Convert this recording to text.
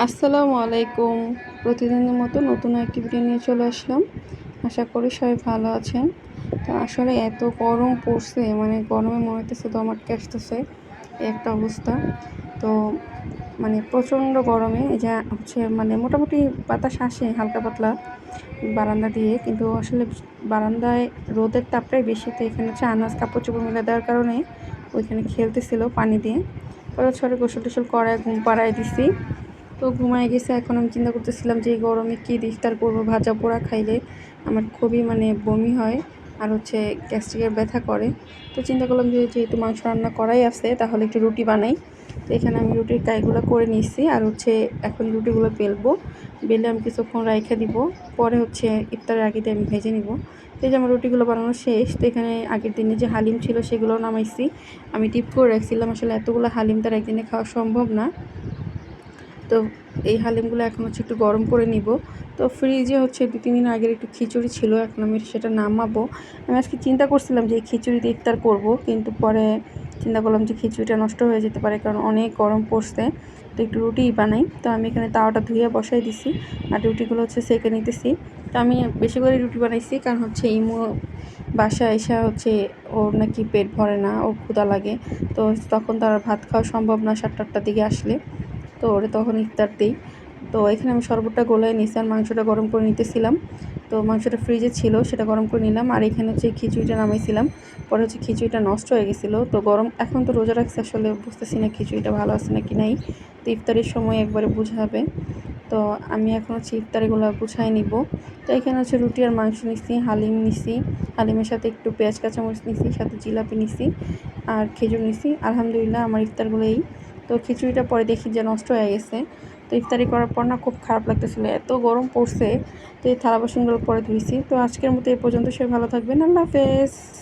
আসসালামু আলাইকুম। প্রতিদিনের মতো নতুন একটি ভিডিও নিয়ে চলে আসলাম। আশা করি সবাই ভালো আছেন। তো আসলে এত গরম পড়ছে, মানে গরমে মনে হইতেছে দম আটকে আসতেছে, এই একটা অবস্থা। তো মানে প্রচণ্ড গরমে এই যে হচ্ছে মানে মোটামুটি বাতাস আসে হালকা পাতলা বারান্দা দিয়ে, কিন্তু আসলে বারান্দায় রোদের তাপটাই বেশি। তো এখানে হচ্ছে আনাজ কাপড় চোপড় মেলে দেওয়ার কারণে ওইখানে খেলতেছিল পানি দিয়ে। পরে ছড়ে গোসল টোসল করায় ঘুম পাড়ায় দিছি। তো ঘুমায় গেছে। এখন আমি চিন্তা করতেছিলাম যে এই গরমে কী ইফতার করবো। ভাজা পোড়া খাইলে আমার খুবই মানে বমি হয় আর হচ্ছে গ্যাস্ট্রিকের ব্যথা করে। তো চিন্তা করলাম যে যেহেতু মাংস রান্না করাই আছে, তাহলে একটু রুটি বানাই। তো এখানে আমি রুটির কাইগুলো করে নিচ্ছি আর হচ্ছে এখন রুটিগুলো বেলবো। বেলে আমি কিছুক্ষণ রাইখে দিব, পরে হচ্ছে ইফতারের আগে দিয়ে আমি ভেজে নিব। তো এই যে আমার রুটিগুলো বানানো শেষ। তো এখানে আগের দিনে যে হালিম ছিল সেগুলোও নামাইছি। আমি টিপ করে রাখছিলাম, আসলে এতগুলো হালিম তার একদিনে খাওয়া সম্ভব না। তো এই হালিমগুলো এখন হচ্ছে একটু গরম করে নিব। তো ফ্রিজে হচ্ছে 2-3 দিন আগের একটু খিচুড়ি ছিল, এখন আমি সেটা নামাবো। আমি আজকে চিন্তা করছিলাম যে এই খিচুড়ি দিয়ে ইফতার করবো, কিন্তু পরে চিন্তা করলাম যে খিচুড়িটা নষ্ট হয়ে যেতে পারে, কারণ অনেক গরম পড়ছে। তো একটু রুটিই বানাই। তো আমি এখানে তাওয়াটা ধুয়ে বসাই দিছি আর রুটিগুলো হচ্ছে সেঁকে নিতেছি। তো আমি বেশি করে রুটি বানাইছি, কারণ হচ্ছে ইমু বাসায় এসে হচ্ছে ওর নাকি পেট ভরে না, ওর ক্ষুধা লাগে। তো তখন তার ভাত খাওয়া সম্ভব না 7-8টার দিকে আসলে। তো ওরে তখন ইফতার দিই। তো এখানে আমি শরবতটা গলায় নিছি আর মাংসটা গরম করে নিতেছিলাম। তো মাংসটা ফ্রিজে ছিল, সেটা গরম করে নিলাম। আর এখানে হচ্ছে খিচুড়িটা নামাইছিলাম। পরে হচ্ছে খিচুড়িটা নষ্ট হয়ে গেছিলো। তো গরম এখন তো রোজা রাখছি, আসলে বুঝতেছি না খিচুড়িটা ভালো আছে নাকি নাই। তো ইফতারের সময় একবারে বুঝাবে। তো আমি এখন হচ্ছে ইফতারিগুলো গুছাই নিব। তো এখানে হচ্ছে রুটি আর মাংস নিছি, হালিম নিছি, হালিমের সাথে একটু পেঁয়াজ কাঁচামরিচ নিছি, সাথে জিলাপি নিছি আর খেজুর নিছি। আলহামদুলিল্লাহ আমার ইফতারগুলো এই। তো খিচুড়িটা পরে দেখি যে নষ্ট হয়ে গেছে। তো ইফতারি করার পর না খুব খারাপ লাগতেছিলো, এত গরম পড়ছে। তো এই থালা বাসনগুলো পরে ধুইছি। তো আজকের মতো এই পর্যন্ত, সবাই ভালো থাকবেন। আল্লাহ হাফেজ।